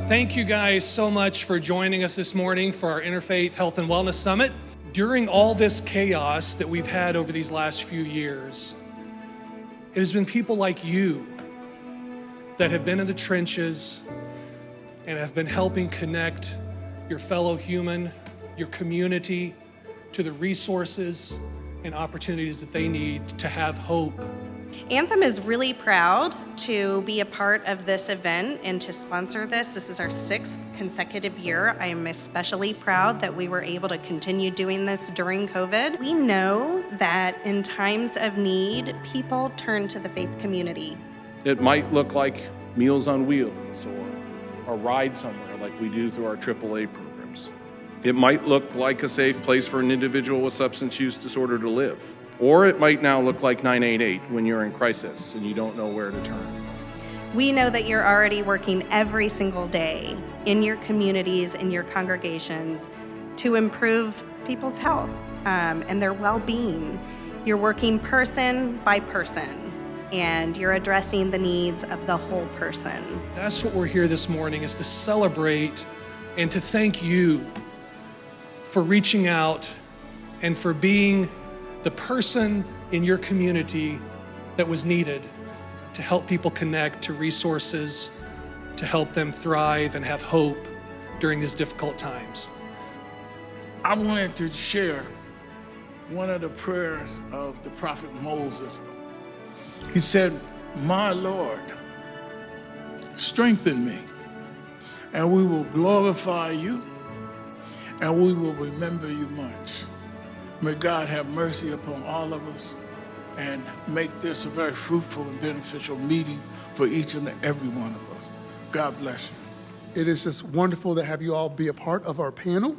Thank you guys so much for joining us this morning for our Interfaith Health and Wellness Summit. During all this chaos that we've had over these last few years, it has been people like you that have been in the trenches and have been helping connect your fellow human, your community, to the resources and opportunities that they need to have hope. Anthem is really proud to be a part of this event and to sponsor this. This is our 6th consecutive year. I am especially proud that we were able to continue doing this during COVID. We know that in times of need, people turn to the faith community. It might look like Meals on Wheels or a ride somewhere like we do through our AAA programs. It might look like a safe place for an individual with substance use disorder to live. Or it might now look like 988 when you're in crisis and you don't know where to turn. We know that you're already working every single day in your communities, in your congregations, to improve people's health and their well-being. You're working person by person, and you're addressing the needs of the whole person. That's what we're here this morning, is to celebrate and to thank you for reaching out and for being the person in your community that was needed to help people connect to resources, to help them thrive and have hope during these difficult times. I wanted to share one of the prayers of the prophet Moses. He said, "My Lord, strengthen me, and we will glorify you, and we will remember you much." May God have mercy upon all of us and make this a very fruitful and beneficial meeting for each and every one of us. God bless you. It is just wonderful to have you all be a part of our panel.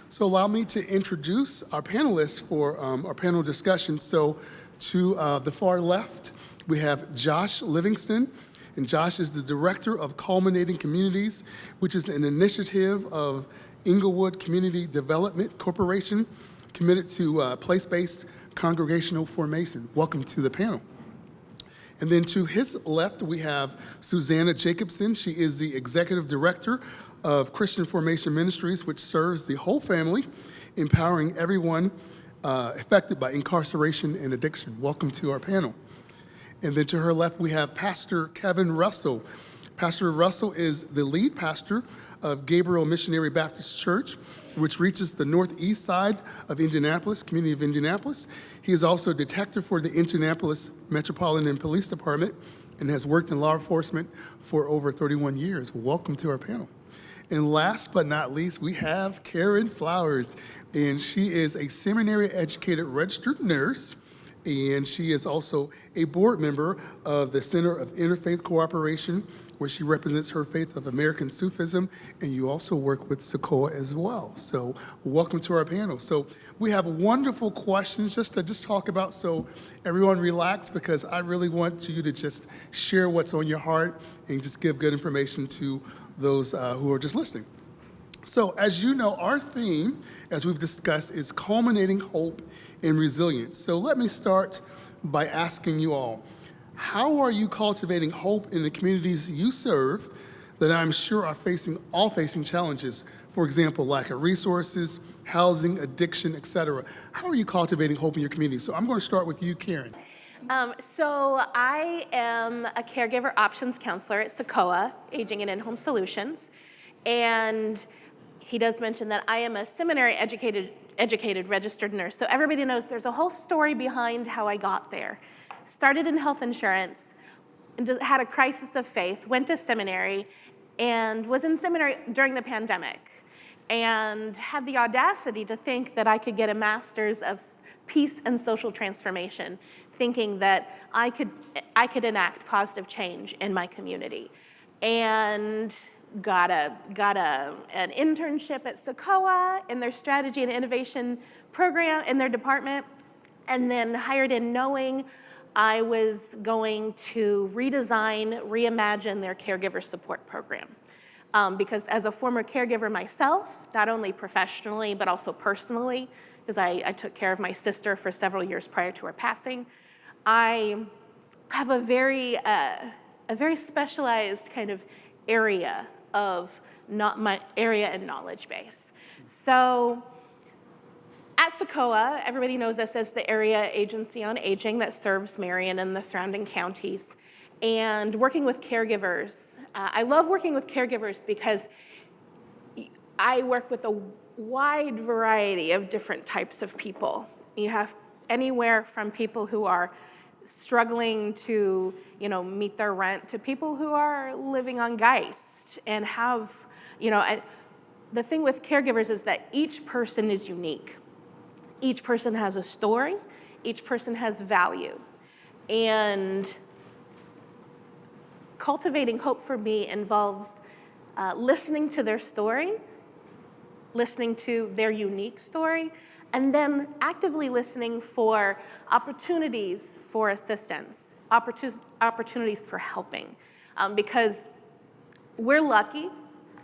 So allow me to introduce our panelists for our panel discussion. So to the far left, we have Josh Livingston, and Josh is the Director of Culminating Communities, which is an initiative of Inglewood Community Development Corporation, committed to place-based congregational formation. Welcome to the panel. And then to his left, we have Susanna Jacobson. She is the Executive Director of Christian Formation Ministries, which serves the whole family, empowering everyone affected by incarceration and addiction. Welcome to our panel. And then to her left, we have Pastor Kevin Russell. Pastor Russell is the lead pastor of Gabriel Missionary Baptist Church, which reaches the northeast side of Indianapolis, community of Indianapolis. He is also a detective for the Indianapolis Metropolitan Police Department and has worked in law enforcement for over 31 years. Welcome to our panel. And last but not least, we have Karen Flowers, and she is a seminary-educated registered nurse, and she is also a board member of the Center of Interfaith Cooperation, where she represents her faith of American Sufism, and you also work with Sequoia as well. So welcome to our panel. So we have wonderful questions just to talk about, so everyone relax, because I really want you to just share what's on your heart and just give good information to those who are just listening. So as you know, our theme, as we've discussed, is culminating hope and resilience. So let me start by asking you all, how are you cultivating hope in the communities you serve that I'm sure are facing challenges? For example, lack of resources, housing, addiction, etc. How are you cultivating hope in your community? So I'm going to start with you, Karen. So I am a caregiver options counselor at Sequoia, Aging and In-Home Solutions. And he does mention that I am a seminary educated registered nurse. So everybody knows there's a whole story behind how I got there. Started in health insurance, had a crisis of faith, went to seminary, and was in seminary during the pandemic, and had the audacity to think that I could get a master's of peace and social transformation, thinking that I could enact positive change in my community. And got an internship at Sequoia in their strategy and innovation program in their department, and then hired in knowing I was going to redesign, reimagine their caregiver support program. Because as a former caregiver myself, not only professionally, but also personally, because I took care of my sister for several years prior to her passing, I have a very specialized kind of area of not my area and knowledge base. So at SACOA, everybody knows us as the Area Agency on Aging that serves Marion and the surrounding counties. And working with caregivers, I love working with caregivers because I work with a wide variety of different types of people. You have anywhere from people who are struggling to, meet their rent to people who are living on Geist and have, and the thing with caregivers is that each person is unique. Each person has a story. Each person has value. And cultivating hope for me involves listening to their story, listening to their unique story, and then actively listening for opportunities for assistance, opportunities for helping. Because we're lucky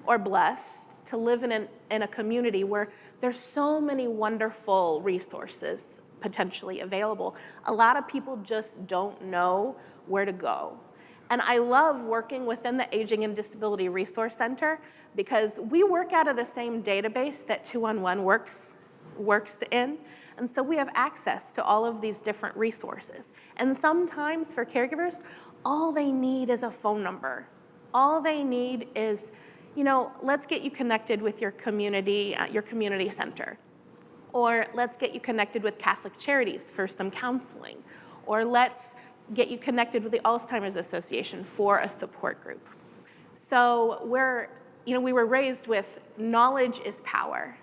or blessed to live in a community where there's so many wonderful resources potentially available. A lot of people just don't know where to go. And I love working within the Aging and Disability Resource Center because we work out of the same database that 211 works in. And so we have access to all of these different resources. And sometimes for caregivers, all they need is a phone number. All they need is, let's get you connected with your community center. Or let's get you connected with Catholic Charities for some counseling. Or let's get you connected with the Alzheimer's Association for a support group. So we were raised with knowledge is power,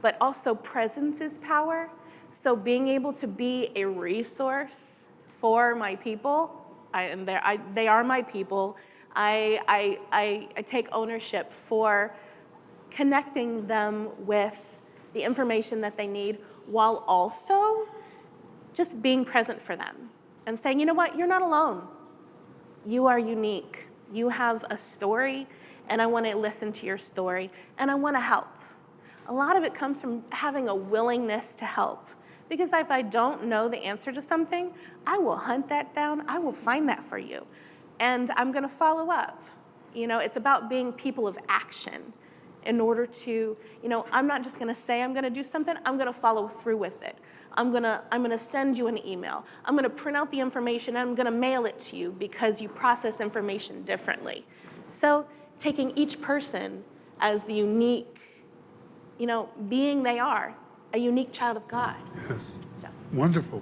but also presence is power. So being able to be a resource for my people, they are my people. I take ownership for connecting them with the information that they need while also just being present for them and saying, you know what, you're not alone. You are unique. You have a story, and I want to listen to your story, and I want to help. A lot of it comes from having a willingness to help. Because if I don't know the answer to something, I will hunt that down. I will find that for you. And I'm going to follow up. It's about being people of action in order to, I'm not just going to say I'm going to do something. I'm going to follow through with it. I'm going to send you an email. I'm going to print out the information, and I'm going to mail it to you because you process information differently. So taking each person as the unique, being they are, a unique child of God. Yes. So. Wonderful.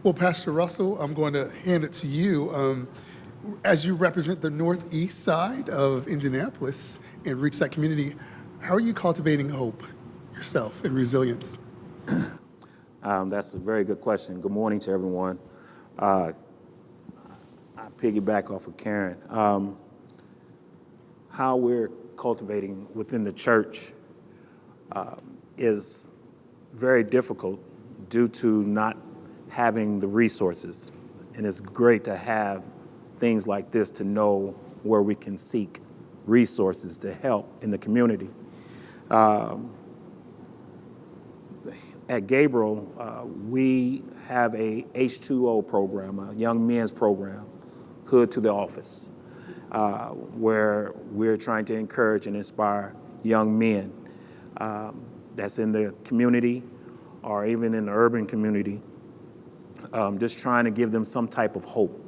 Well, Pastor Russell, I'm going to hand it to you. As you represent the northeast side of Indianapolis and reach that community, how are you cultivating hope yourself and resilience? That's a very good question. Good morning to everyone. I piggyback off of Karen. How we're cultivating within the church is very difficult due to not having the resources. And it's great to have things like this to know where we can seek resources to help in the community. At Gabriel, we have a H2O program, a young men's program, Hood to the Office, where we're trying to encourage and inspire young men that's in the community or even in the urban community, just trying to give them some type of hope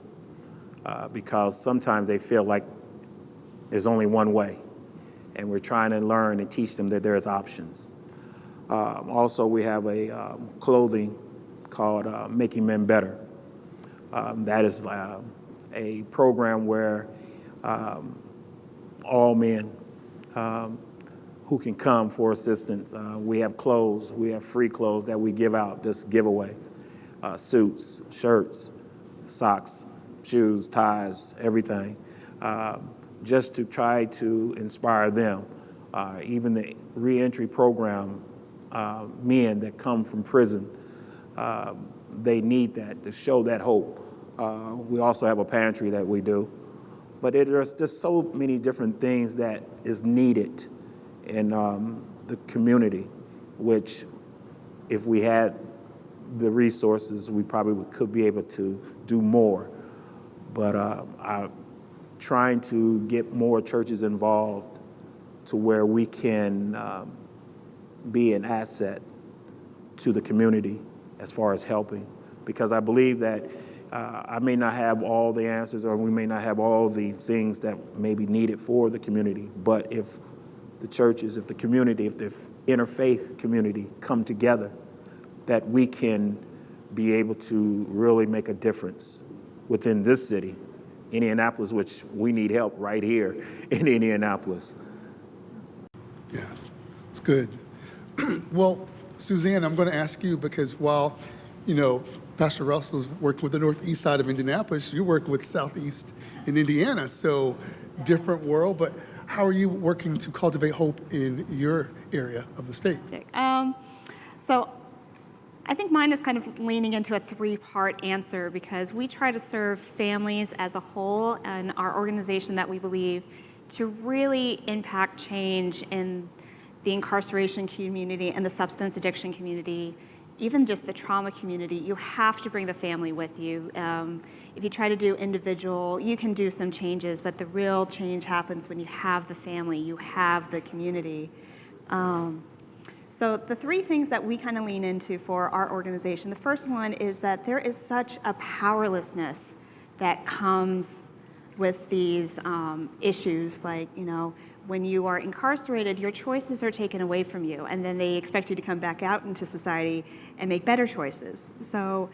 because sometimes they feel like there's only one way, and we're trying to learn and teach them that there's options. Also, we have a clothing called Making Men Better. That is a program where all men who can come for assistance. We have clothes, we have free clothes that we give out, just giveaway. Suits, shirts, socks, shoes, ties, everything, just to try to inspire them. Even the reentry program, men that come from prison, they need that to show that hope. We also have a pantry that we do. But there's just so many different things that is needed in the community, which if we had the resources, we probably could be able to do more. But I'm trying to get more churches involved to where we can be an asset to the community as far as helping. Because I believe that I may not have all the answers, or we may not have all the things that may be needed for the community, but if the churches, if the community, if the interfaith community come together, that we can be able to really make a difference within this city, Indianapolis, which we need help right here in Indianapolis. Yes, it's good. Well, Suzanne, I'm going to ask you, because while, Pastor Russell's working with the northeast side of Indianapolis, you're working with southeast in Indiana, so different world, but how are you working to cultivate hope in your area of the state? So I think mine is kind of leaning into a three-part answer, because we try to serve families as a whole, and our organization that we believe to really impact change in the incarceration community and the substance addiction community, even just the trauma community. You have to bring the family with you. If you try to do individual, you can do some changes, but the real change happens when you have the family, you have the community. So the three things that we kind of lean into for our organization, the first one is that there is such a powerlessness that comes with these issues, like, when you are incarcerated, your choices are taken away from you, and then they expect you to come back out into society and make better choices. So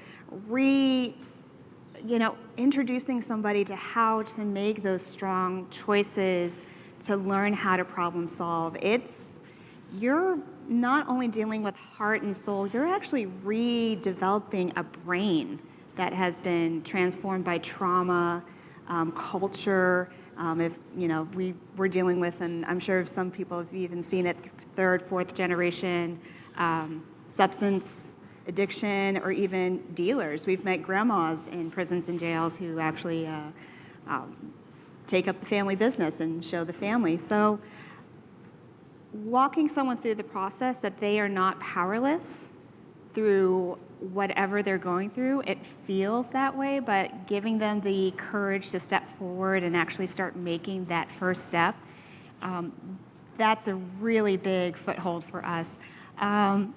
introducing somebody to how to make those strong choices, to learn how to problem solve, you're not only dealing with heart and soul, you're actually redeveloping a brain that has been transformed by trauma, culture. If we're dealing with, and I'm sure some people have even seen it, third, fourth generation substance addiction, or even dealers. We've met grandmas in prisons and jails who actually take up the family business and show the family. So walking someone through the process that they are not powerless through whatever they're going through, it feels that way, but giving them the courage to step forward and actually start making that first step, that's a really big foothold for us. The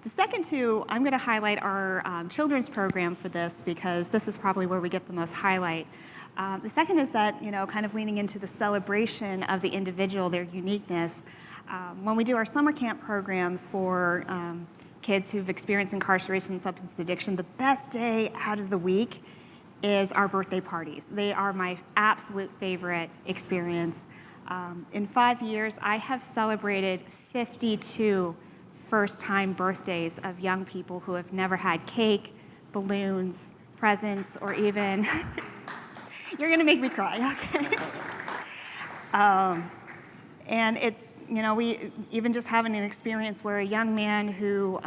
second two, I'm going to highlight our children's program for this, because this is probably where we get the most highlight. The second is that, kind of leaning into the celebration of the individual, their uniqueness. When we do our summer camp programs for kids who've experienced incarceration and substance addiction, the best day out of the week is our birthday parties. They are my absolute favorite experience. In 5 years, I have celebrated 52 first-time birthdays of young people who have never had cake, balloons, presents, or even... You're going to make me cry, okay? And it's, we even just having an experience where a young man who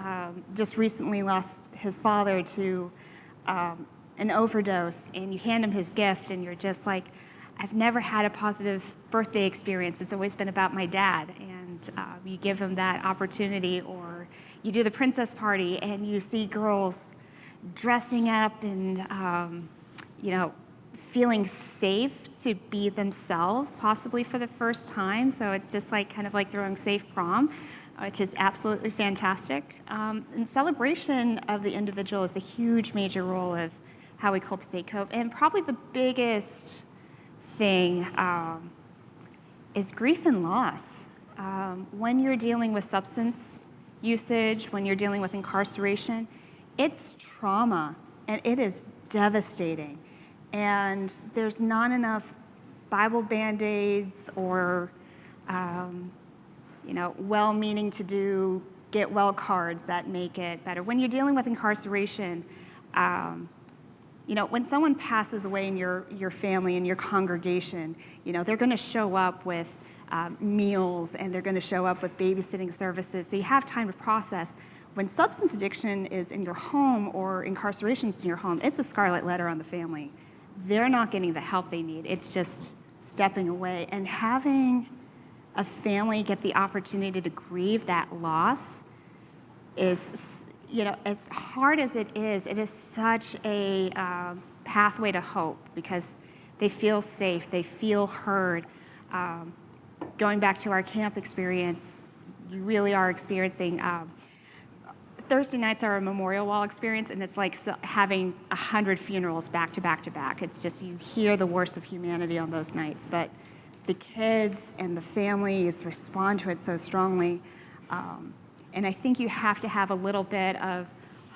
just recently lost his father to an overdose, and you hand him his gift, and you're just like, I've never had a positive birthday experience. It's always been about my dad. And you give him that opportunity, or you do the princess party, and you see girls dressing up and, feeling safe to be themselves, possibly for the first time. So it's just kind of like throwing safe prom, which is absolutely fantastic. And celebration of the individual is a huge, major role of how we cultivate hope. And probably the biggest thing is grief and loss. When you're dealing with substance usage, when you're dealing with incarceration, it's trauma, and it is devastating. And there's not enough Bible Band-Aids or, well-meaning to do get well cards that make it better. When you're dealing with incarceration, when someone passes away in your family, in your congregation, they're going to show up with meals, and they're going to show up with babysitting services. So you have time to process. When substance addiction is in your home, or incarceration is in your home, it's a scarlet letter on the family. They're not getting the help they need. It's just stepping away. And having a family get the opportunity to grieve that loss is, as hard as it is such a pathway to hope, because they feel safe, they feel heard. going back to our camp experience, you really are experiencing. Thursday nights are a memorial wall experience, and it's like having 100 funerals back to back to back. It's just, you hear the worst of humanity on those nights, but the kids and the families respond to it so strongly. And I think you have to have a little bit of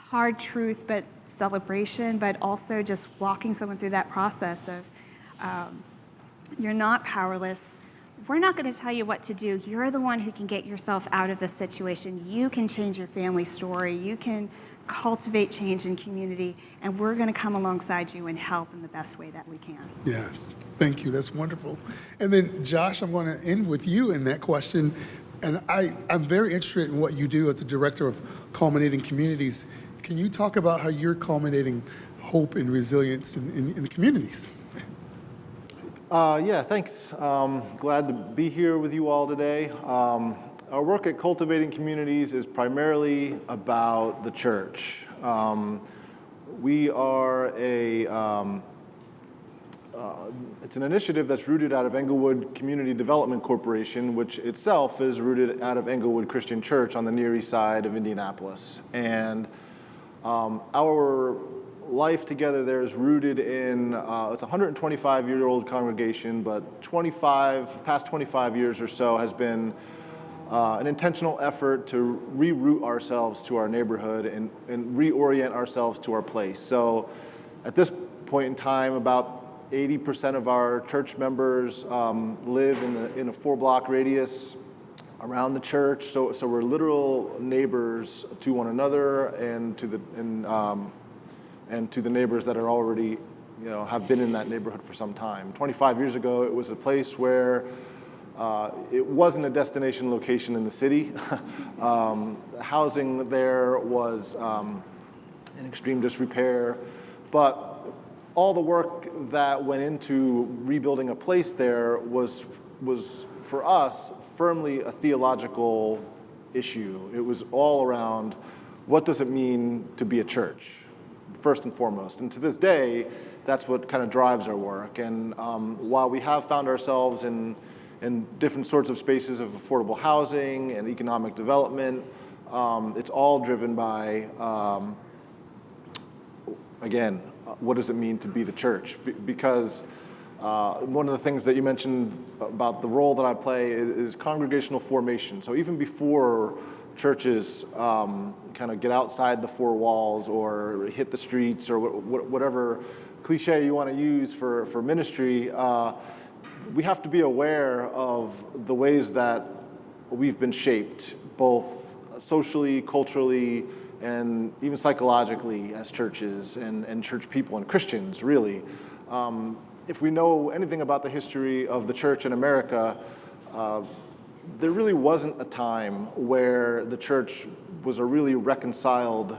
hard truth, but celebration, but also just walking someone through that process of you're not powerless. We're not going to tell you what to do. You're the one who can get yourself out of this situation. You can change your family story. You can cultivate change in community, and we're going to come alongside you and help in the best way that we can. Yes, thank you. That's wonderful. And then, Josh, I'm going to end with you in that question. And I'm very interested in what you do as a director of Culminating Communities. Can you talk about how you're culminating hope and resilience in the communities? Yeah, thanks. Glad to be here with you all today. Our work at Cultivating Communities is primarily about the church. We are it's an initiative that's rooted out of Englewood Community Development Corporation, which itself is rooted out of Englewood Christian Church on the Near East Side of Indianapolis. And our life together there is rooted in, it's a 125-year-old congregation, but past 25 years or so has been an intentional effort to reroute ourselves to our neighborhood and reorient ourselves to our place. So at this point in time, about 80% of our church members live in a 4-block radius around the church. So we're literal neighbors to one another and to the neighbors that are already, have been in that neighborhood for some time. 25 years ago, it was a place where it wasn't a destination location in the city. Housing there was in extreme disrepair, but all the work that went into rebuilding a place there was for us firmly a theological issue. It was all around, what does it mean to be a church, first and foremost. And to this day, that's what kind of drives our work. And while we have found ourselves in different sorts of spaces of affordable housing and economic development, it's all driven by, again, what does it mean to be the church? Because one of the things that you mentioned about the role that I play is congregational formation. So even before churches kind of get outside the 4 walls or hit the streets or whatever cliche you want to use for ministry, we have to be aware of the ways that we've been shaped, both socially, culturally, and even psychologically as churches and church people and Christians, really. If we know anything about the history of the church in America, there really wasn't a time where the church was a really reconciled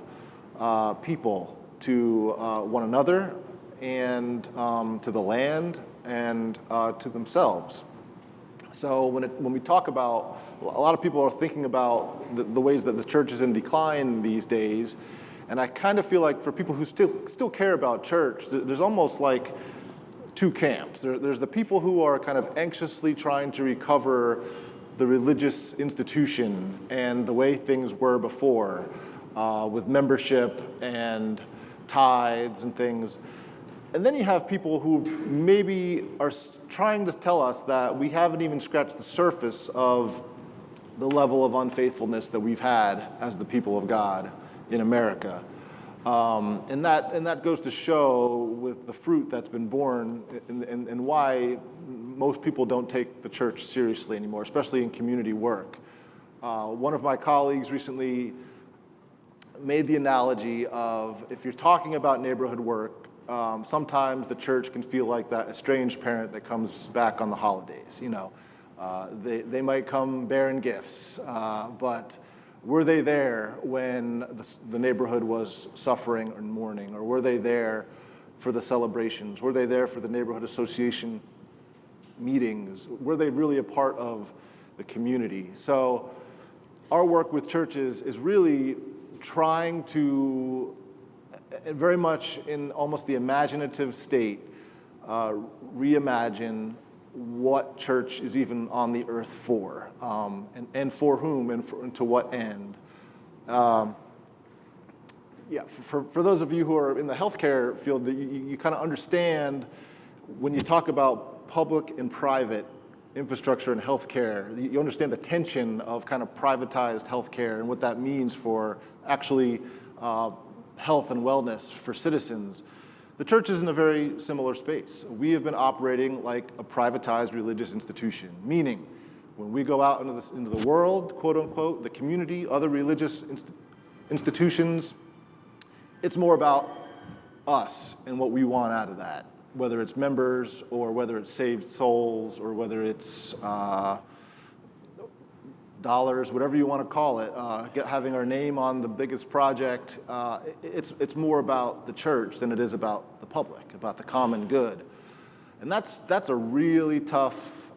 people to one another and to the land and to themselves. So when we talk about, a lot of people are thinking about the ways that the church is in decline these days, and I kind of feel like for people who still care about church, there's almost like 2 camps. There's the people who are kind of anxiously trying to recover the religious institution and the way things were before, with membership and tithes and things. And then you have people who maybe are trying to tell us that we haven't even scratched the surface of the level of unfaithfulness that we've had as the people of God in America. And that goes to show with the fruit that's been born and why most people don't take the church seriously anymore, especially in community work. One of my colleagues recently made the analogy of, if you're talking about neighborhood work, sometimes the church can feel like that estranged parent that comes back on the holidays. They might come bearing gifts, but were they there when the neighborhood was suffering and mourning? Or were they there for the celebrations? Were they there for the neighborhood association meetings? Were they really a part of the community? So our work with churches is really trying to, very much in almost the imaginative state, reimagine what church is even on the earth for, and for whom, and to what end. For those of you who are in the healthcare field, you kind of understand when you talk about public and private infrastructure in healthcare, you understand the tension of kind of privatized healthcare and what that means for actually health and wellness for citizens. The church is in a very similar space. We have been operating like a privatized religious institution, meaning when we go out into the world, quote unquote, the community, other religious institutions, it's more about us and what we want out of that, whether it's members or whether it's saved souls or whether it's dollars, whatever you want to call it, having our name on the biggest project. It's more about the church than it is about the public, about the common good. And that's a really tough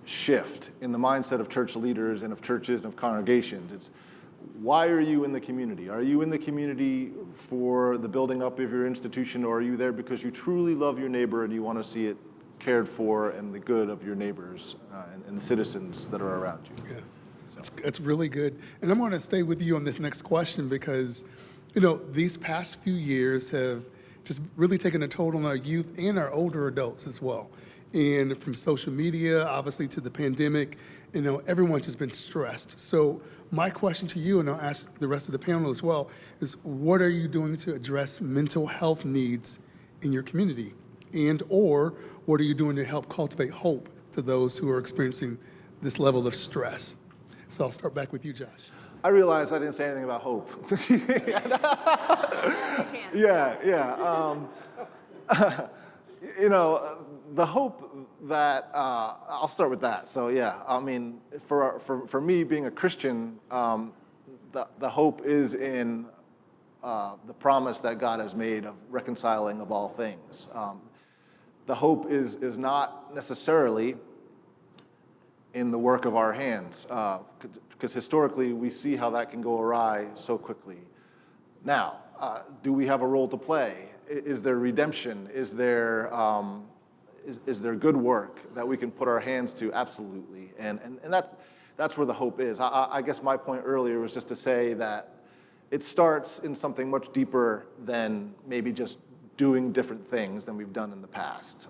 shift in the mindset of church leaders and of churches and of congregations. It's, why are you in the community? Are you in the community for the building up of your institution, or are you there because you truly love your neighbor and you want to see it cared for and the good of your neighbors and the citizens that are around you? Yeah, that's really good. And I'm going to stay with you on this next question because, these past few years have just really taken a toll on our youth and our older adults as well. And from social media, obviously, to the pandemic, everyone's just been stressed. So my question to you, and I'll ask the rest of the panel as well, is what are you doing to address mental health needs in your community? And or what are you doing to help cultivate hope to those who are experiencing this level of stress? So I'll start back with you, Josh. I realized I didn't say anything about hope. The hope that, I'll start with that. So for me being a Christian, the hope is in the promise that God has made of reconciling of all things. The hope is not necessarily in the work of our hands, because historically we see how that can go awry so quickly. Now, do we have a role to play? Is there redemption? Is there good work that we can put our hands to? Absolutely, and that's where the hope is. I guess my point earlier was just to say that it starts in something much deeper than maybe just doing different things than we've done in the past.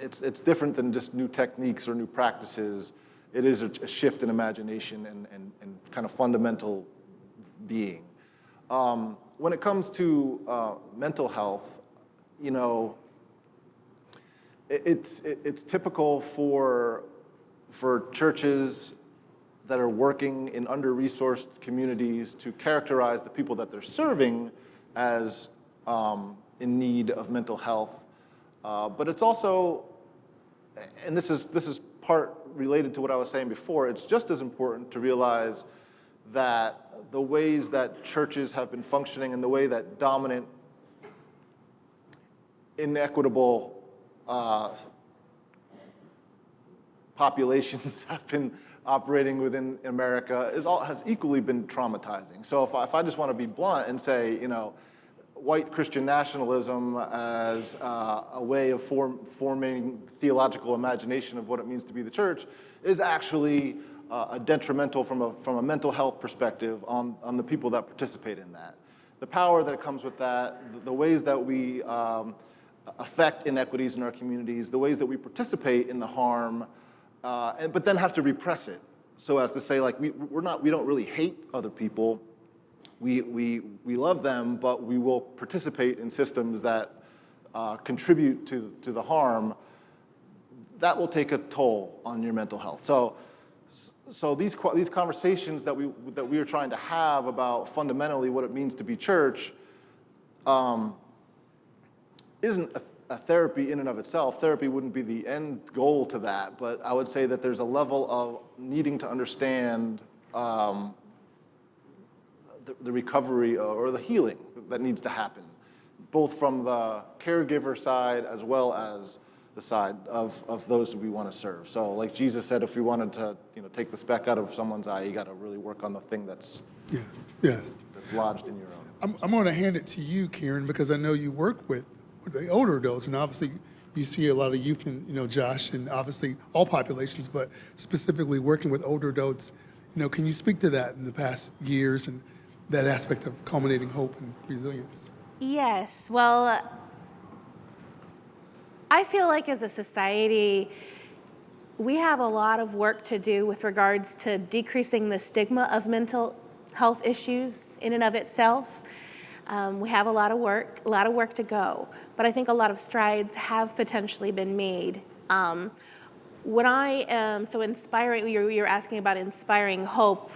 It's different than just new techniques or new practices. It is a shift in imagination and kind of fundamental being. When it comes to mental health, it's typical for churches that are working in under-resourced communities to characterize the people that they're serving as in need of mental health. But it's also, and this is part related to what I was saying before, it's just as important to realize that the ways that churches have been functioning and the way that dominant, inequitable populations have been operating within America has equally been traumatizing. So if I just want to be blunt and say, white Christian nationalism as a way of forming theological imagination of what it means to be the church is actually a detrimental from a mental health perspective on the people that participate in that. The power that comes with that, the ways that we affect inequities in our communities, the ways that we participate in the harm, but then have to repress it, so as to say, like, we don't really hate other people. We love them, but we will participate in systems that contribute to the harm. That will take a toll on your mental health. So these conversations that we are trying to have about fundamentally what it means to be church isn't a therapy in and of itself. Therapy wouldn't be the end goal to that, but I would say that there's a level of needing to understand the recovery or the healing that needs to happen, both from the caregiver side as well as the side of those we want to serve. So like Jesus said, if we wanted to take the speck out of someone's eye, you got to really work on the thing that's lodged in your own. I'm going to hand it to you, Karen, because I know you work with the older adults, and obviously you see a lot of youth in, Josh, and obviously all populations, but specifically working with older adults. Can you speak to that in the past years and that aspect of culminating hope and resilience? Yes. Well, I feel like as a society, we have a lot of work to do with regards to decreasing the stigma of mental health issues in and of itself. We have a lot of work to go, but I think a lot of strides have potentially been made. When I am so inspiring, you're asking about inspiring hope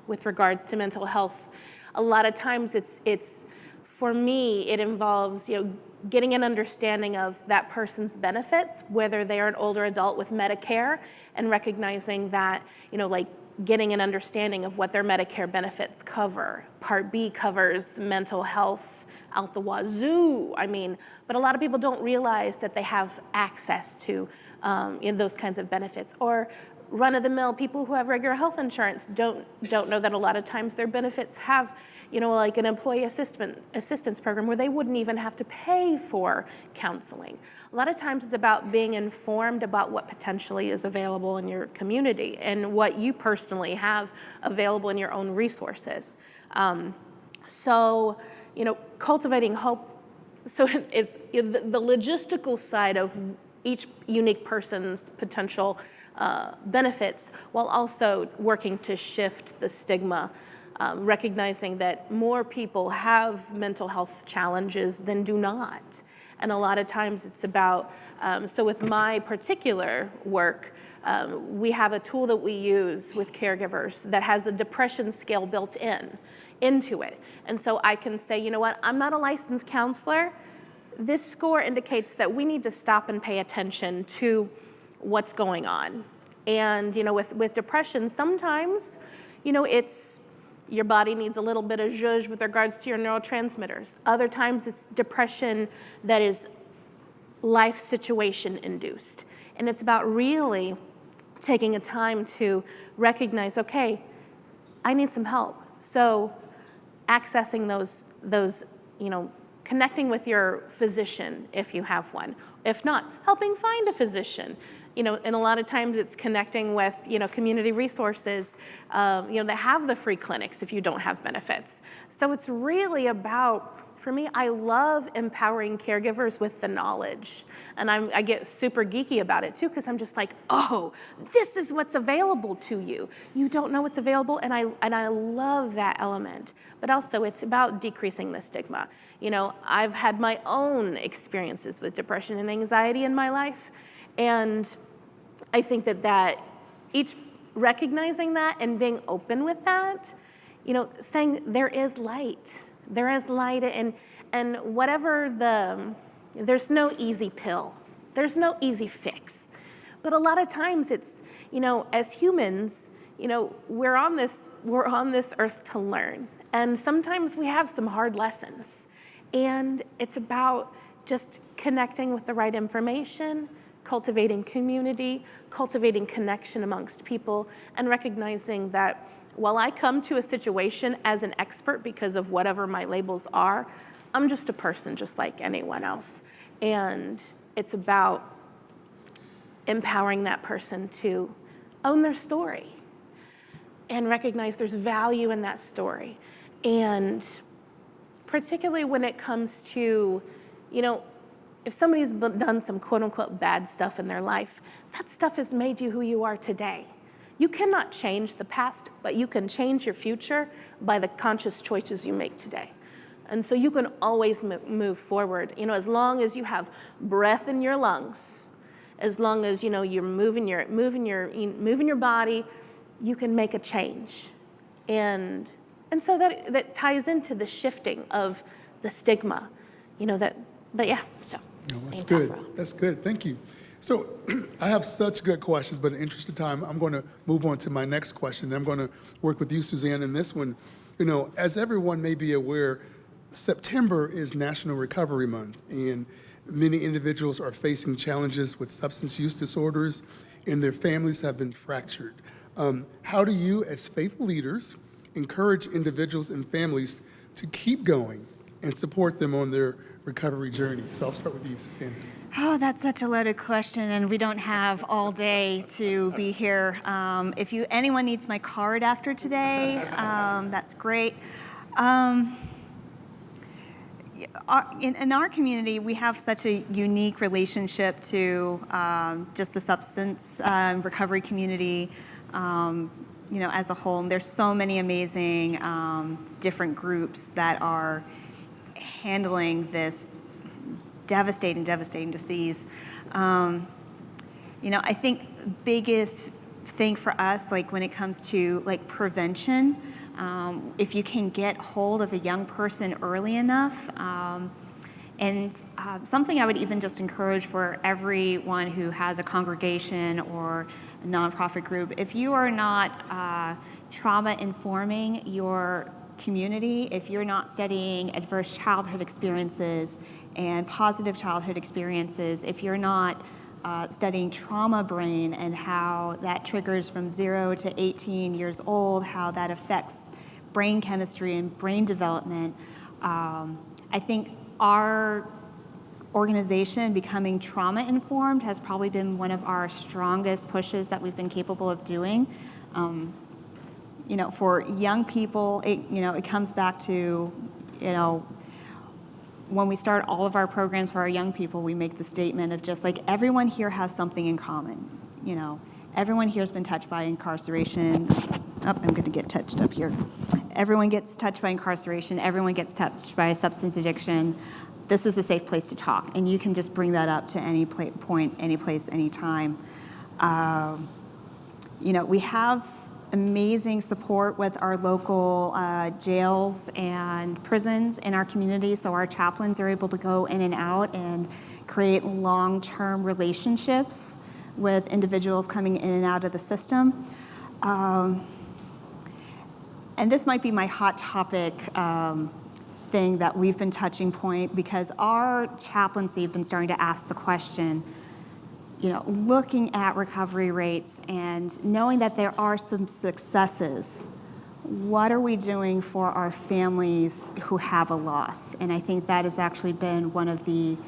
with regards to mental health. A lot of times it's for me, it involves, getting an understanding of that person's benefits, whether they are an older adult with Medicare, and recognizing that, getting an understanding of what their Medicare benefits cover. Part B covers mental health out the wazoo. But a lot of people don't realize that they have access to in those kinds of benefits. Or run-of-the-mill people who have regular health insurance don't know that a lot of times their benefits have, like an employee assistance program where they wouldn't even have to pay for counseling. A lot of times it's about being informed about what potentially is available in your community and what you personally have available in your own resources. Cultivating hope. So it's the logistical side of each unique person's potential benefits, while also working to shift the stigma, recognizing that more people have mental health challenges than do not. And a lot of times it's about, so with my particular work, we have a tool that we use with caregivers that has a depression scale built into it. And so I can say, you know what, I'm not a licensed counselor. This score indicates that we need to stop and pay attention to what's going on. And, with depression, sometimes, it's your body needs a little bit of zhuzh with regards to your neurotransmitters. Other times it's depression that is life situation induced. And it's about really taking a time to recognize, okay, I need some help. So accessing those, connecting with your physician if you have one. If not, helping find a physician. And a lot of times it's connecting with, community resources, that have the free clinics if you don't have benefits. So it's really about, for me, I love empowering caregivers with the knowledge. And I get super geeky about it too, because I'm just like, oh, this is what's available to you. You don't know what's available, and I love that element. But also it's about decreasing the stigma. I've had my own experiences with depression and anxiety in my life. And I think that each recognizing that and being open with that, saying there is light, and whatever there's no easy pill, there's no easy fix. But a lot of times it's, as humans, we're on this earth to learn. And sometimes we have some hard lessons. And it's about just connecting with the right information, cultivating community, cultivating connection amongst people, and recognizing that while I come to a situation as an expert because of whatever my labels are, I'm just a person just like anyone else. And it's about empowering that person to own their story and recognize there's value in that story. And particularly when it comes to, if somebody's done some quote unquote bad stuff in their life, that stuff has made you who you are today. You cannot change the past, but you can change your future by the conscious choices you make today. And so you can always move forward, as long as you have breath in your lungs, as long as, you're moving your body, you can make a change. And so that ties into the shifting of the stigma, but yeah, so. No, that's good. That's good. Thank you. So I have such good questions, but in the interest of time, I'm going to move on to my next question. I'm going to work with you, Suzanne, in this one. As everyone may be aware, September is National Recovery Month, and many individuals are facing challenges with substance use disorders, and their families have been fractured. How do you, as faith leaders, encourage individuals and families to keep going and support them on their recovery journey? So I'll start with you, Susanna. Oh, that's such a loaded question, and we don't have all day to be here. If anyone needs my card after today, that's great. In our community, we have such a unique relationship to just the substance recovery community, as a whole. And there's so many amazing different groups that are handling this devastating disease. I think the biggest thing for us, like when it comes to like prevention, if you can get hold of a young person early enough, and something I would even just encourage for everyone who has a congregation or a nonprofit group, if you are not trauma informing your community, if you're not studying adverse childhood experiences and positive childhood experiences, if you're not studying trauma brain and how that triggers from 0 to 18 years old, how that affects brain chemistry and brain development, I think our organization becoming trauma informed has probably been one of our strongest pushes that we've been capable of doing. For young people, it comes back to, when we start all of our programs for our young people, we make the statement of just like everyone here has something in common. Everyone here has been touched by incarceration. I'm going to get touched up here. Everyone gets touched by incarceration. Everyone gets touched by substance addiction. This is a safe place to talk, and you can just bring that up to any point, any place, any time. We have amazing support with our local jails and prisons in our community, so our chaplains are able to go in and out and create long-term relationships with individuals coming in and out of the system. And this might be my hot topic thing that we've been touching point, because our chaplaincy have been starting to ask the question, looking at recovery rates and knowing that there are some successes, what are we doing for our families who have a loss? And I think that has actually been one of the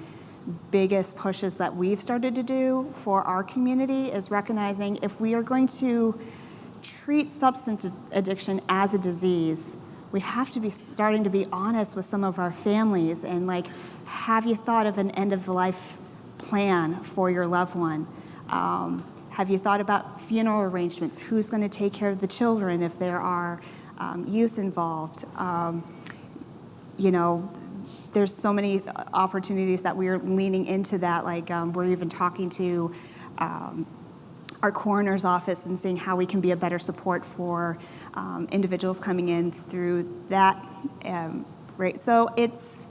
biggest pushes that we've started to do for our community, is recognizing if we are going to treat substance addiction as a disease, we have to be starting to be honest with some of our families and like, have you thought of an end of life plan for your loved one? Have you thought about funeral arrangements? Who's going to take care of the children if there are youth involved? There's so many opportunities that we're leaning into that. Like we're even talking to our coroner's office and seeing how we can be a better support for individuals coming in through that. Right. So it's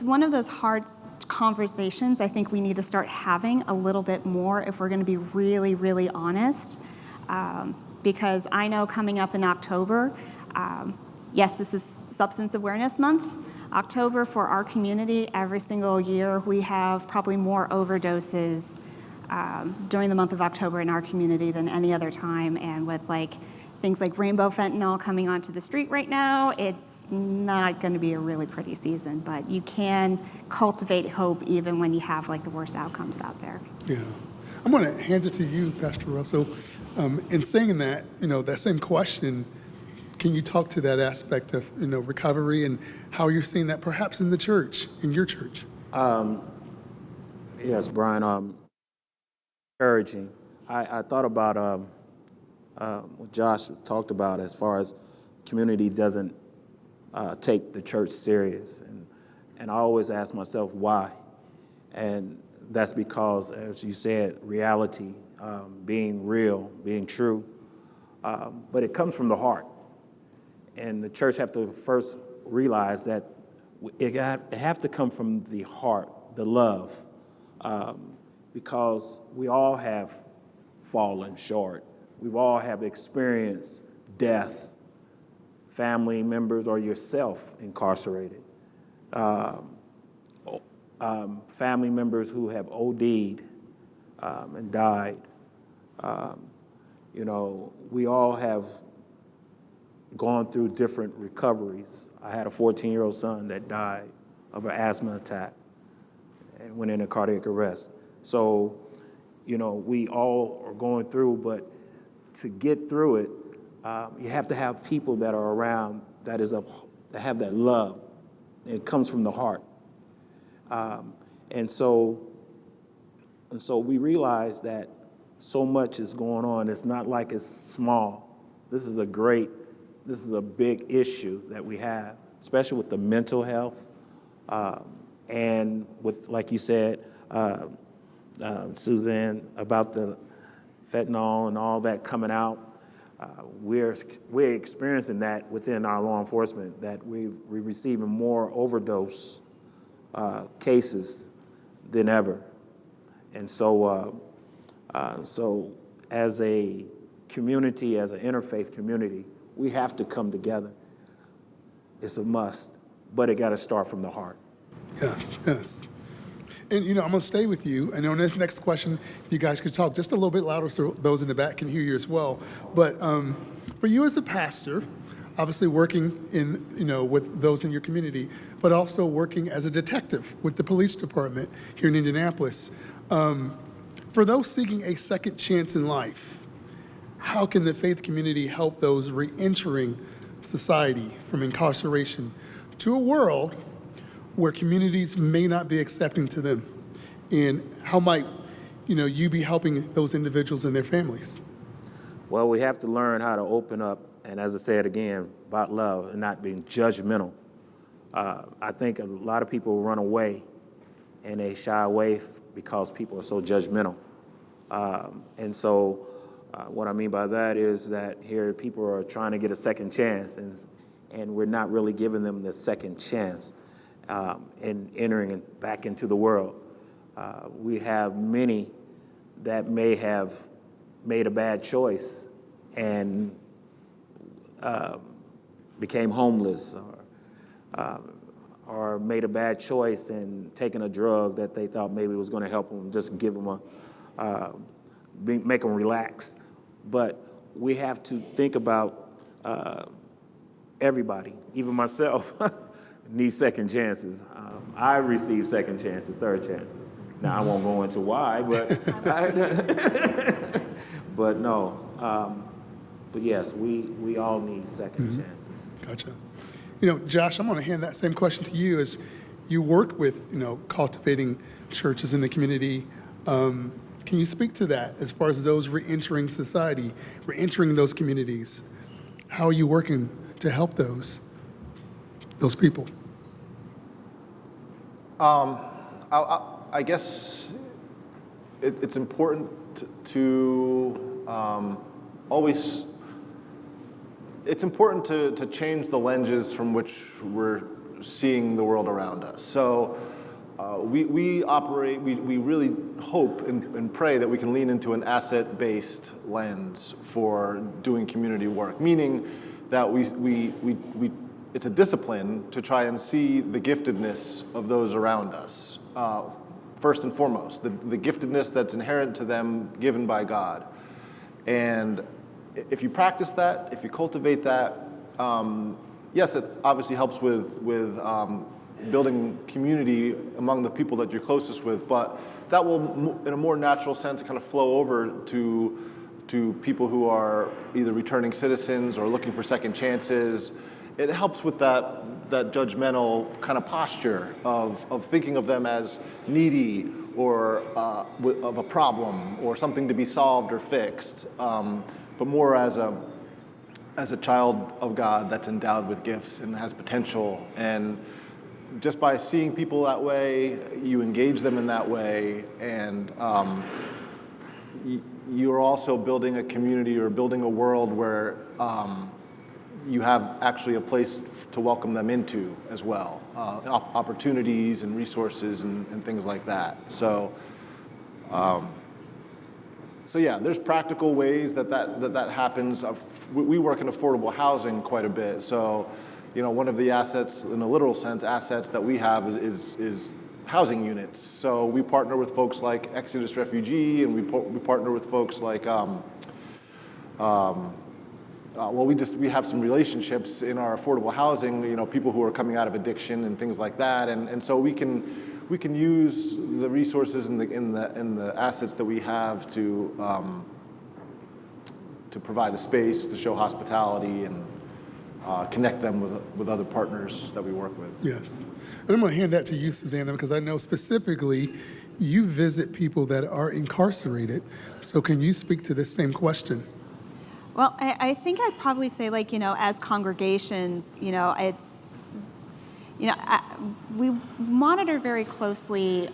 one of those hard conversations I think we need to start having a little bit more if we're going to be really, really honest. Because I know coming up in October, yes, this is Substance Awareness Month. October for our community, every single year, we have probably more overdoses during the month of October in our community than any other time. And with things like rainbow fentanyl coming onto the street right now, it's not going to be a really pretty season, but you can cultivate hope even when you have the worst outcomes out there. Yeah. I'm going to hand it to you, Pastor Russell. In saying that, that same question, can you talk to that aspect of, recovery and how you're seeing that perhaps in the church, in your church? Yes, Brian, encouraging. I thought about what Josh talked about as far as community doesn't take the church serious. And I always ask myself why. And that's because, as you said, reality, being real, being true. But it comes from the heart. And the church have to first realize that it have to come from the heart, the love, because we all have fallen short. We all have experienced death, family members or yourself incarcerated, family members who have OD'd and died. We all have gone through different recoveries. I had a 14-year-old son that died of an asthma attack and went into cardiac arrest. So, we all are going through, but to get through it, you have to have people that are around that have that love. It comes from the heart. And so we realize that so much is going on. It's not like it's small. This is a big issue that we have, especially with the mental health, and with, like you said, Suzanne, about the fentanyl and all that coming out. We're experiencing that within our law enforcement, that we're receiving more overdose cases than ever. And so as a community, as an interfaith community, we have to come together. It's a must, but it got to start from the heart. Yes, yes. And, I'm going to stay with you. And on this next question, you guys could talk just a little bit louder so those in the back can hear you as well. But for you as a pastor, obviously working with those in your community, but also working as a detective with the police department here in Indianapolis, for those seeking a second chance in life, how can the faith community help those re-entering society from incarceration to a world where communities may not be accepting to them? And how might, you be helping those individuals and their families? Well, we have to learn how to open up, and as I said again, about love and not being judgmental. I think a lot of people run away and they shy away because people are so judgmental. And so what I mean by that is that here people are trying to get a second chance, and we're not really giving them the second chance. And entering back into the world. We have many that may have made a bad choice and became homeless, or made a bad choice and taken a drug that they thought maybe was going to help them, just give them make them relax. But we have to think about everybody, even myself. Need second chances. I receive second chances, third chances. Now I won't go into why, but but no. But yes, we all need second chances. Gotcha. Josh, I'm going to hand that same question to you as you work with cultivating churches in the community. Can you speak to that as far as those re-entering society, re-entering those communities? How are you working to help those people? I guess it's important to always. It's important to change the lenses from which we're seeing the world around us. So we operate. We really hope and pray that we can lean into an asset-based lens for doing community work, meaning that we it's a discipline to try and see the giftedness of those around us, first and foremost, the giftedness that's inherent to them given by God. And if you practice that, if you cultivate that, yes, it obviously helps with building community among the people that you're closest with, but that will, in a more natural sense, kind of flow over to people who are either returning citizens or looking for second chances. It helps with that judgmental kind of posture of thinking of them as needy or of a problem or something to be solved or fixed, but more as a child of God that's endowed with gifts and has potential. And just by seeing people that way, you engage them in that way, and you're also building a community or building a world where you have actually a place to welcome them into as well, opportunities and resources and things like that. So yeah, there's practical ways that happens. We work in affordable housing quite a bit. So, one of the assets, in a literal sense, assets that we have is housing units. So we partner with folks like Exodus Refugee, and we partner with folks like we have some relationships in our affordable housing, people who are coming out of addiction and things like that, and so we can use the resources and the assets that we have to provide a space, to show hospitality and connect them with other partners that we work with. Yes. And I'm going to hand that to you, Susanna, because I know specifically you visit people that are incarcerated. So can you speak to this same question? Well, I think I'd probably say, as congregations, it's, we monitor very closely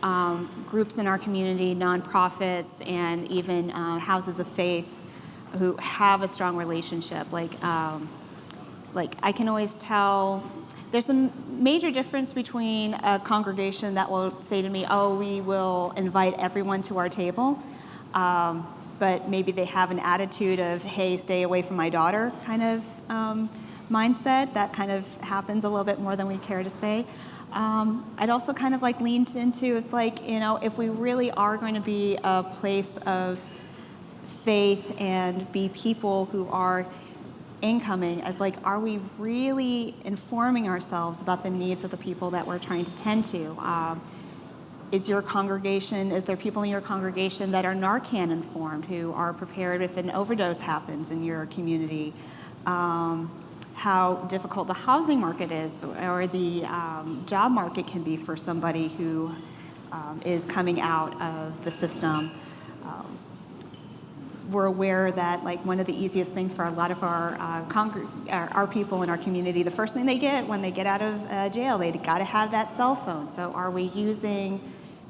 groups in our community, nonprofits, and even houses of faith who have a strong relationship. Like I can always tell there's a major difference between a congregation that will say to me, oh, we will invite everyone to our table, but maybe they have an attitude of, hey, stay away from my daughter kind of mindset. That kind of happens a little bit more than we care to say. I'd also kind of lean into, it's if we really are going to be a place of faith and be people who are incoming, it's are we really informing ourselves about the needs of the people that we're trying to tend to? Is there people in your congregation that are Narcan informed, who are prepared if an overdose happens in your community? How difficult the housing market is, or the job market can be for somebody who is coming out of the system. We're aware that one of the easiest things for a lot of our people in our community, the first thing they get when they get out of jail, they got to have that cell phone. So are we using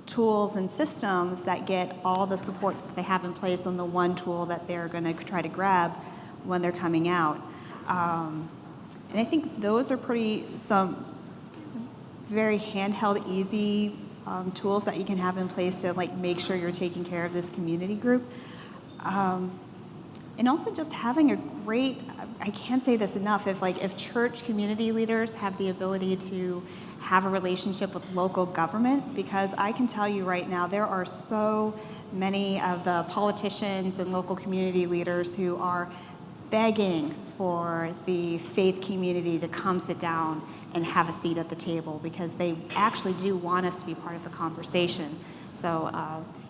tools and systems that get all the supports that they have in place on the one tool that they're going to try to grab when they're coming out? And I think those are some very handheld, easy tools that you can have in place to make sure you're taking care of this community group. And also just having a great, I can't say this enough, if church community leaders have the ability to have a relationship with local government, because I can tell you right now, there are so many of the politicians and local community leaders who are begging for the faith community to come sit down and have a seat at the table, because they actually do want us to be part of the conversation. So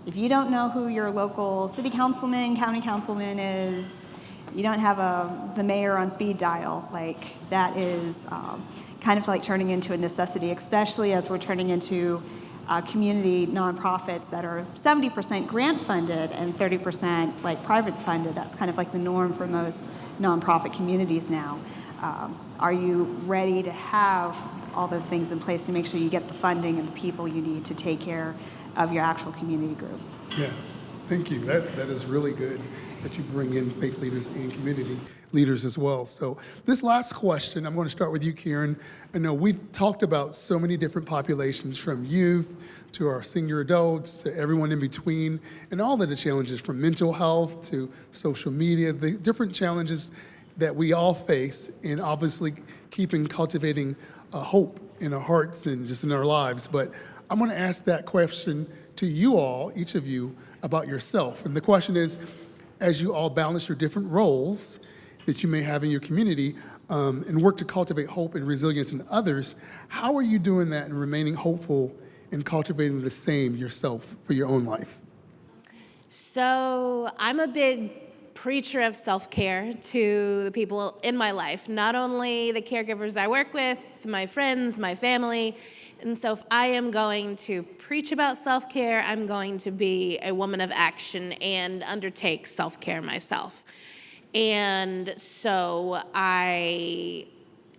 if you don't know who your local city councilman, county councilman is, you don't have the mayor on speed dial, that is kind of turning into a necessity, especially as we're turning into community nonprofits that are 70% grant funded and 30% private funded. That's kind of the norm for most nonprofit communities now. Are you ready to have all those things in place to make sure you get the funding and the people you need to take care of your actual community group? Yeah, thank you. That is really good that you bring in faith leaders and community leaders as well. So this last question, I'm going to start with you, Kieran. I know we've talked about so many different populations, from youth to our senior adults to everyone in between, and all of the challenges from mental health to social media, the different challenges that we all face, and obviously cultivating hope in our hearts and just in our lives. But I'm going to ask that question to you all, each of you, about yourself. And the question is, as you all balance your different roles that you may have in your community and work to cultivate hope and resilience in others, how are you doing that and remaining hopeful and cultivating the same yourself for your own life? So I'm a big preacher of self-care to the people in my life, not only the caregivers I work with, my friends, my family. And so if I am going to preach about self-care, I'm going to be a woman of action and undertake self-care myself. And so I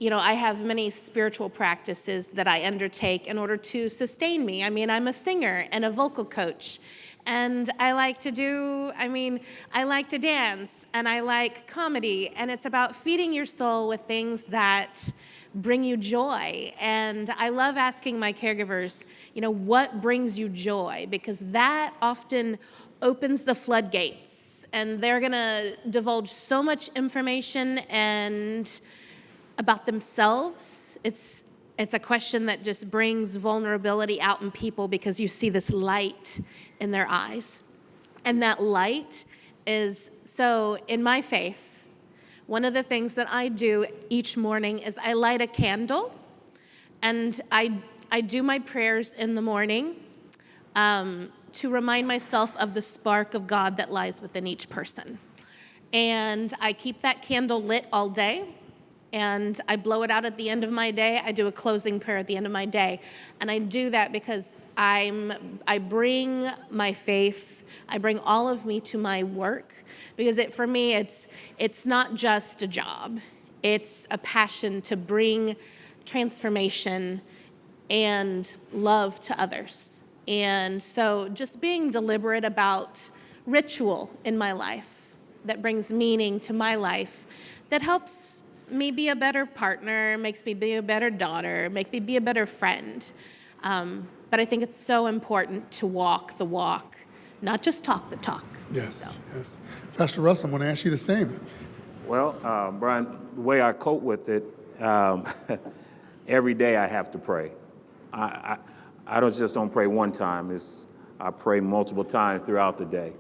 have many spiritual practices that I undertake in order to sustain me. I mean, I'm a singer and a vocal coach, and I like to dance, and I like comedy, and it's about feeding your soul with things that bring you joy. And I love asking my caregivers, what brings you joy? Because that often opens the floodgates, and they're gonna divulge so much information and about themselves. It's a question that just brings vulnerability out in people, because you see this light in their eyes. And that light is, so in my faith, One of the things that I do each morning is I light a candle, and I do my prayers in the morning to remind myself of the spark of God that lies within each person. And I keep that candle lit all day, and I blow it out at the end of my day. I do a closing prayer at the end of my day. And I do that because I bring my faith, I bring all of me to my work, because for me, it's not just a job. It's a passion to bring transformation and love to others. And so just being deliberate about ritual in my life that brings meaning to my life, that helps me be a better partner, makes me be a better daughter, make me be a better friend. But I think it's so important to walk the walk, not just talk the talk. Yes, yes. Pastor Russ, I'm going to ask you the same. Well, Brian, the way I cope with it, every day I have to pray. I don't pray one time. I pray multiple times throughout the day,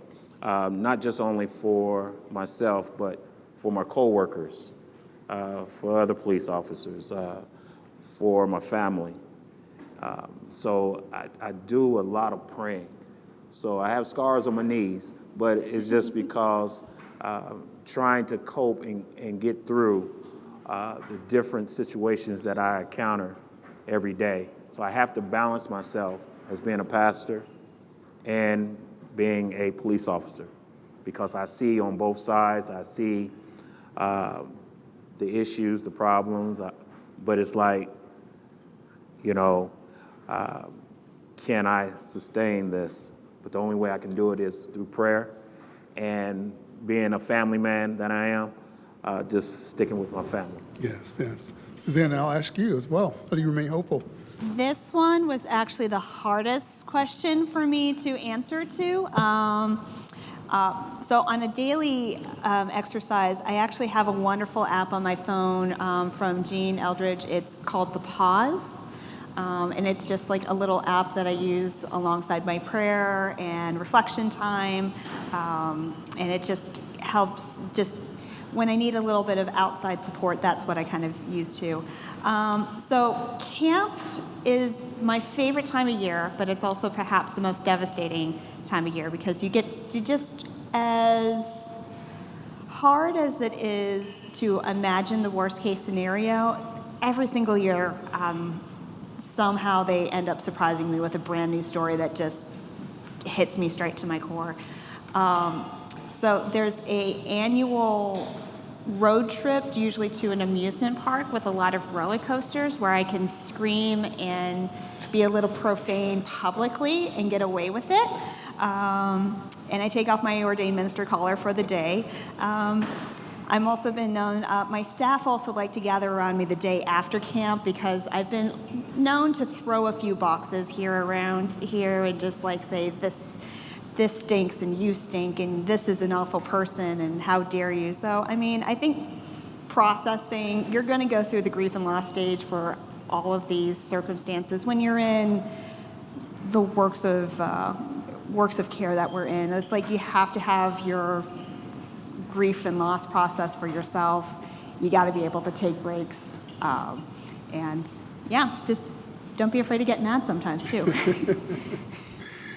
not just only for myself, but for my coworkers, for other police officers, for my family. So I do a lot of praying. So I have scars on my knees, but it's just because trying to cope and get through the different situations that I encounter every day. So I have to balance myself as being a pastor and being a police officer, because I see on both sides, I see the issues, the problems, but it's like, can I sustain this? But the only way I can do it is through prayer, and being a family man that I am, just sticking with my family. Yes, yes. Susanna, I'll ask you as well. How do you remain hopeful? This one was actually the hardest question for me to answer to. So on a daily exercise, I actually have a wonderful app on my phone from Gene Eldridge. It's called The Pause. And it's just like a little app that I use alongside my prayer and reflection time. And it just helps, just when I need a little bit of outside support, that's what I kind of use too. So camp is my favorite time of year, but it's also perhaps the most devastating time of year, because you just, as hard as it is to imagine the worst case scenario, every single year, somehow they end up surprising me with a brand new story that just hits me straight to my core. So there's an annual road trip, usually to an amusement park with a lot of roller coasters, where I can scream and be a little profane publicly and get away with it. And I take off my ordained minister collar for the day. I'm also been known, my staff also like to gather around me the day after camp, because I've been known to throw a few boxes here around here and just like say, this stinks and you stink and this is an awful person and how dare you. So, I mean, I think processing, you're going to go through the grief and loss stage for all of these circumstances. When you're in the works of care that we're in, it's like you have to have your grief and loss process for yourself. You got to be able to take breaks. And yeah, just don't be afraid to get mad sometimes too.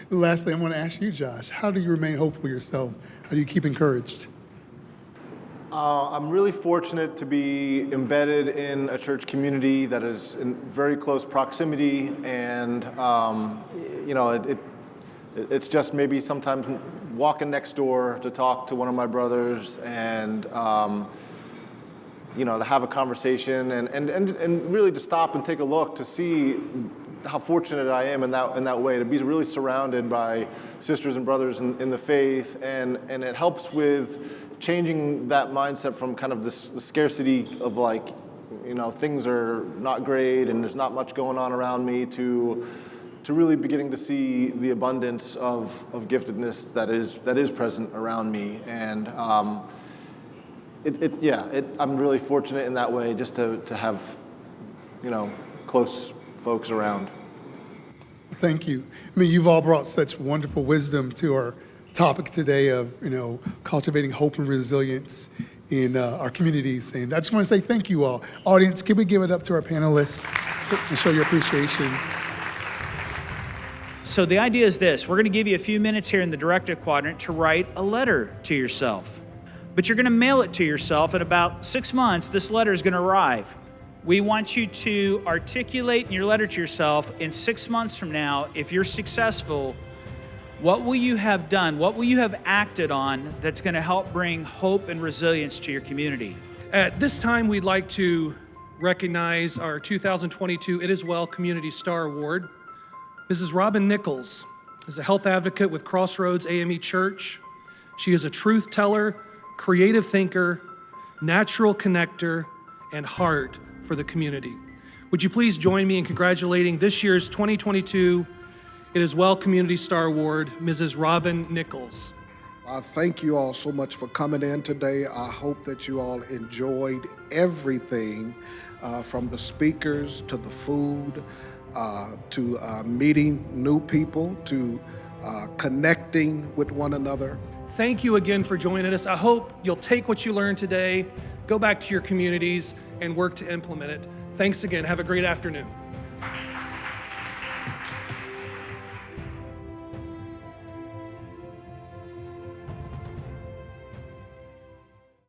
Lastly, I want to ask you, Josh, how do you remain hopeful yourself? How do you keep encouraged? I'm really fortunate to be embedded in a church community that is in very close proximity, and it's just maybe sometimes walking next door to talk to one of my brothers and to have a conversation and really to stop and take a look to see how fortunate I am in that way, to be really surrounded by sisters and brothers in the faith, and it helps with changing that mindset from kind of the scarcity of like, things are not great and there's not much going on around me, to really beginning to see the abundance of giftedness that is present around me. And I'm really fortunate in that way, just to have close folks around. Thank you. I mean, you've all brought such wonderful wisdom to our topic today of, cultivating hope and resilience in our communities. And I just want to say thank you all. Audience, can we give it up to our panelists and show your appreciation? So the idea is this. We're going to give you a few minutes here in the directive quadrant to write a letter to yourself. But you're going to mail it to yourself. In about 6 months, this letter is going to arrive. We want you to articulate in your letter to yourself in 6 months from now, if you're successful, what will you have done? What will you have acted on that's going to help bring hope and resilience to your community? At this time, we'd like to recognize our 2022 It Is Well Community Star Award. Mrs. Robin Nichols is a health advocate with Crossroads AME Church. She is a truth teller, creative thinker, natural connector, and heart for the community. Would you please join me in congratulating this year's 2022 It Is Well Community Star Award, Mrs. Robin Nichols. Thank you all so much for coming in today. I hope that you all enjoyed everything from the speakers to the food, to meeting new people, to connecting with one another. Thank you again for joining us. I hope you'll take what you learned today, go back to your communities, and work to implement it. Thanks again. Have a great afternoon.